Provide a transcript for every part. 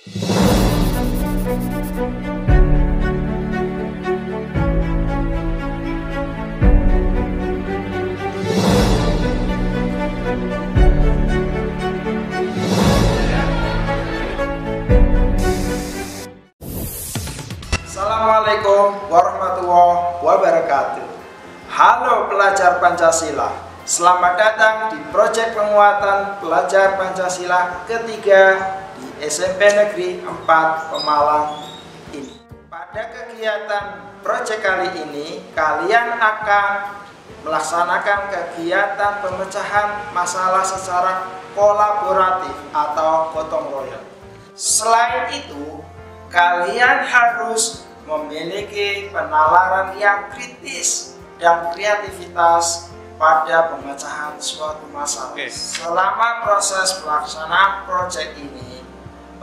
Assalamualaikum warahmatullahi wabarakatuh. Halo pelajar Pancasila, selamat datang di proyek penguatan pelajar Pancasila ketiga di SMP Negeri 4 Pemalang ini. Pada kegiatan proyek kali ini, kalian akan melaksanakan kegiatan pemecahan masalah secara kolaboratif atau gotong royong. Selain itu, kalian harus memiliki penalaran yang kritis dan kreativitas pada pemecahan suatu masalah. Selama proses pelaksanaan proyek ini,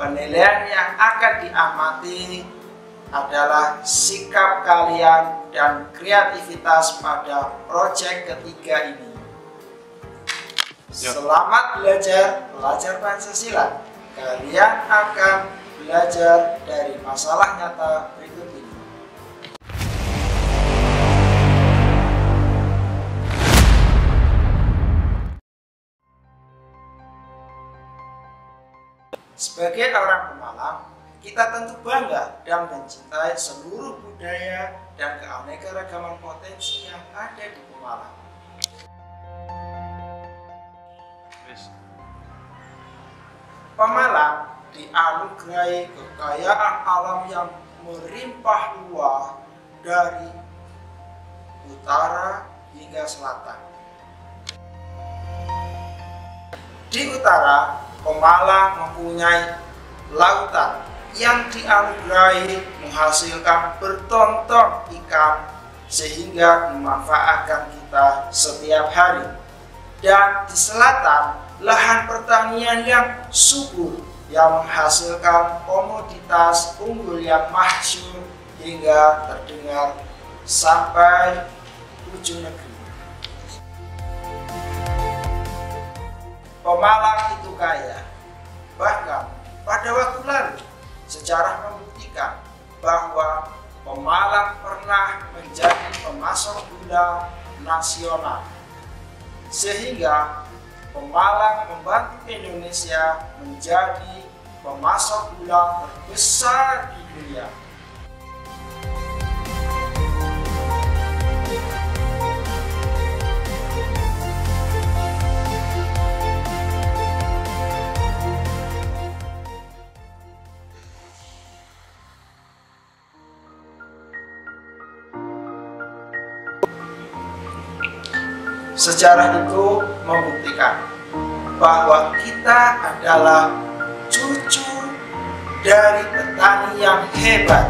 penilaian yang akan diamati adalah sikap kalian dan kreativitas pada proyek ketiga ini. Selamat belajar, pelajar Pancasila. Kalian akan belajar dari masalah nyata berikut ini. Sebagai orang Pemalang, kita tentu bangga dan mencintai seluruh budaya dan keanekaragaman potensi yang ada di Pemalang. Pemalang dianugerahi kekayaan alam yang melimpah ruah dari utara hingga selatan. Di utara, Pemalang mempunyai lautan yang dianugerahi menghasilkan bertonton ikan sehingga dimanfaatkan kita setiap hari. Dan di selatan, lahan pertanian yang subur yang menghasilkan komoditas unggul yang masyhur hingga terdengar sampai ujung negeri. Pemalang itu kaya. Bahkan pada waktu lalu, sejarah membuktikan bahwa Pemalang pernah menjadi pemasok gula nasional. Sehingga Pemalang membantu Indonesia menjadi pemasok gula terbesar di dunia. Sejarah itu membuktikan bahwa kita adalah cucu dari petani yang hebat,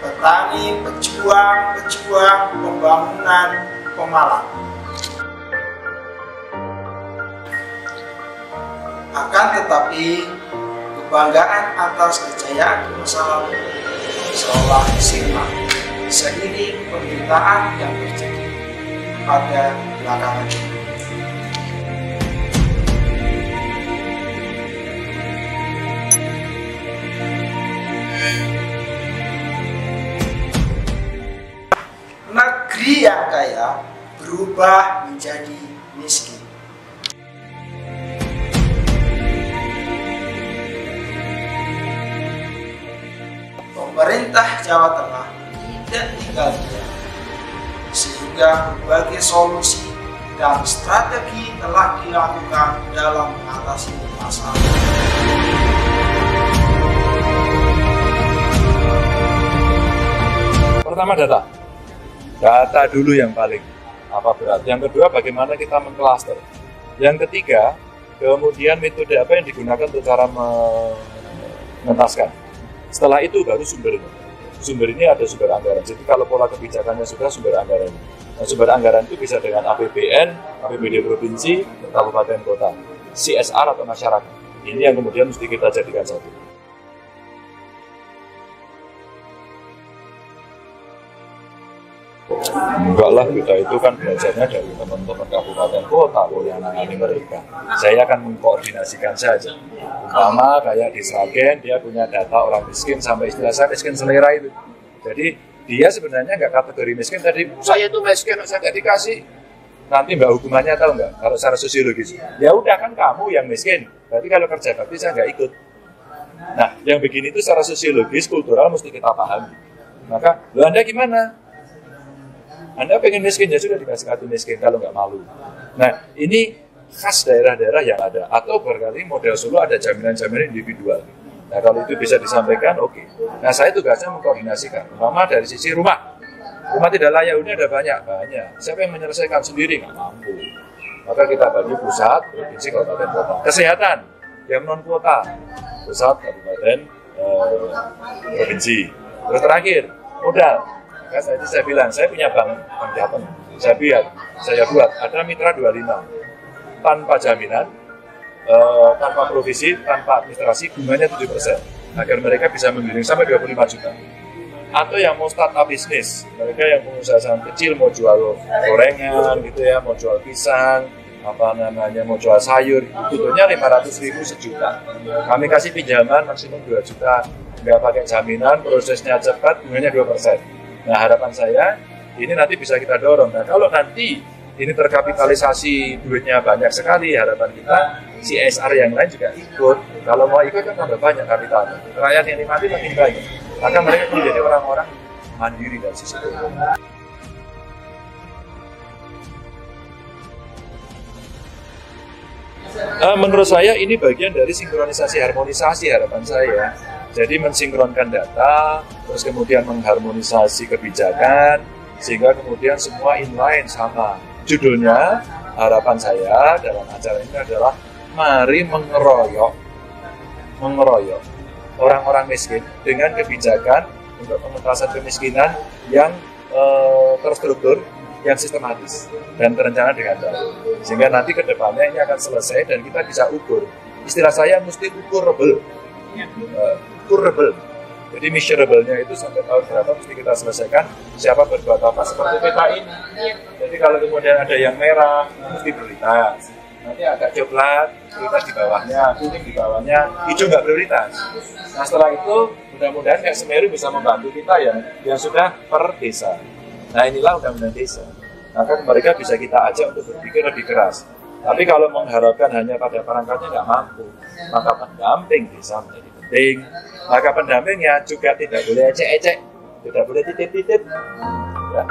petani pejuang pembangunan Pemalang. Akan tetapi, kebanggaan atas kejayaan di masa lalu seolah sirna seiring penderitaan yang terjadi pada belakangan ini. Negeri yang kaya berubah menjadi miskin. Pemerintah Jawa Tengah tidak tinggal diam, sehingga berbagai solusi dan strategi telah dilakukan dalam mengatasi masalah. Pertama, data dulu yang paling berat. Yang kedua, bagaimana kita mengklaster. Yang ketiga, kemudian metode apa yang digunakan untuk cara mengentaskan. Setelah itu baru sumbernya. Sumber ini ada sumber anggaran. Jadi kalau pola kebijakannya sudah sumber anggaran. Nah, sumber anggaran itu bisa dengan APBN, APBD provinsi, kabupaten kota, CSR atau masyarakat. Ini yang kemudian mesti kita jadikan satu. Enggak lah, kita itu kan belajarnya dari teman-teman kabupaten kota yang menangani mereka. Saya akan mengkoordinasikan saja. Umpama kayak di Sragen, dia punya data orang miskin sampai istilah saya miskin selera itu. Jadi dia sebenarnya nggak kategori miskin. Tadi saya itu miskin, saya nggak dikasih. Nanti mbak hukumannya tahu nggak? Kalau secara sosiologis, ya udah kan kamu yang miskin. Berarti kalau kerja bakti saya nggak ikut. Nah, yang begini itu secara sosiologis, kultural mesti kita pahami. Maka, lo Anda gimana? Anda pengen miskin, ya sudah dikasih kartu miskin kalau nggak malu. Nah, ini khas daerah-daerah yang ada. Atau barangkali model Solo ada jaminan-jaminan individual. Nah, kalau itu bisa disampaikan, oke. Nah, saya tugasnya mengkoordinasikan. Pertama dari sisi rumah. Rumah tidak layak ini ada banyak. Siapa yang menyelesaikan sendiri? Nggak mampu. Maka kita bagi pusat, provinsi, kabupaten, kota. Kesehatan, yang non-kota. Pusat, kabupaten, provinsi. Terus terakhir, modal. Maka saya bilang, saya punya bank Jateng. Saya buat, ada mitra 25. Tanpa jaminan, tanpa provisi, tanpa administrasi, bunganya 7%. Agar mereka bisa membimbing sampai 25 juta. Atau yang mau startup bisnis, mereka yang pengusaha kecil mau jual gorengan gitu ya, mau jual pisang, mau jual sayur, butuhnya 500.000 sejuta. Kami kasih pinjaman maksimum 2 juta, nggak pakai jaminan, prosesnya cepat, bunganya 2%. Nah, harapan saya ini nanti bisa kita dorong. Nah, kalau nanti ini terkapitalisasi duitnya banyak sekali, harapan kita CSR yang lain juga ikut. Kalau mau ikut kan tambah banyak kapitalnya. Rakyat yang nikmati makin banyak. Maka mereka menjadi orang-orang mandiri dari sisi itu. Menurut saya ini bagian dari sinkronisasi harmonisasi harapan saya. Jadi mensinkronkan data, terus kemudian mengharmonisasi kebijakan, sehingga kemudian semua inline sama. Judulnya, harapan saya dalam acara ini adalah mari mengeroyok orang-orang miskin dengan kebijakan untuk pengentasan kemiskinan yang terstruktur, yang sistematis dan terencana dengan baik. Sehingga nanti ke depannya ini akan selesai dan kita bisa ukur. Istilah saya mesti ukurable. Ukurable. Jadi measurable-nya itu sampai tahun berapa mesti kita selesaikan, siapa berbuat apa, seperti peta ini. Jadi kalau kemudian ada yang merah, mesti prioritas. Nanti agak coklat, prioritas di bawahnya, kuning di bawahnya, hijau nggak prioritas. Nah setelah itu, mudah-mudahan kayak Semeru bisa membantu kita yang sudah per desa. Nah inilah undang-undang desa. Maka mereka bisa kita ajak untuk berpikir lebih keras. Tapi kalau mengharapkan hanya pada perangkatnya nggak mampu, maka pendamping desa menjadi penting. Maka pendampingnya juga tidak boleh ecek-ecek, tidak boleh titip-titip. Ya.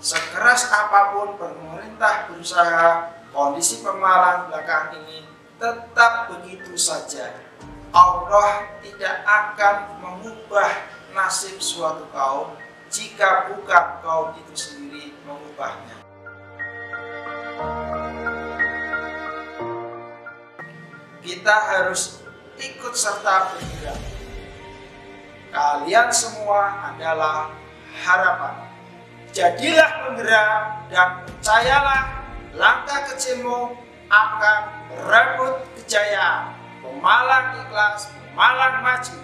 Sekeras apapun pemerintah berusaha, kondisi Pemalang belakangan ini tetap begitu saja. Allah tidak akan mengubah nasib suatu kaum jika bukan kaum itu sendiri mengubahnya. Kita harus ikut serta bergerak. Kalian semua adalah harapan. Jadilah penggerak dan percayalah langkah kecilmu akan merebut kejayaan. Pemalang ikhlas, Pemalang maju.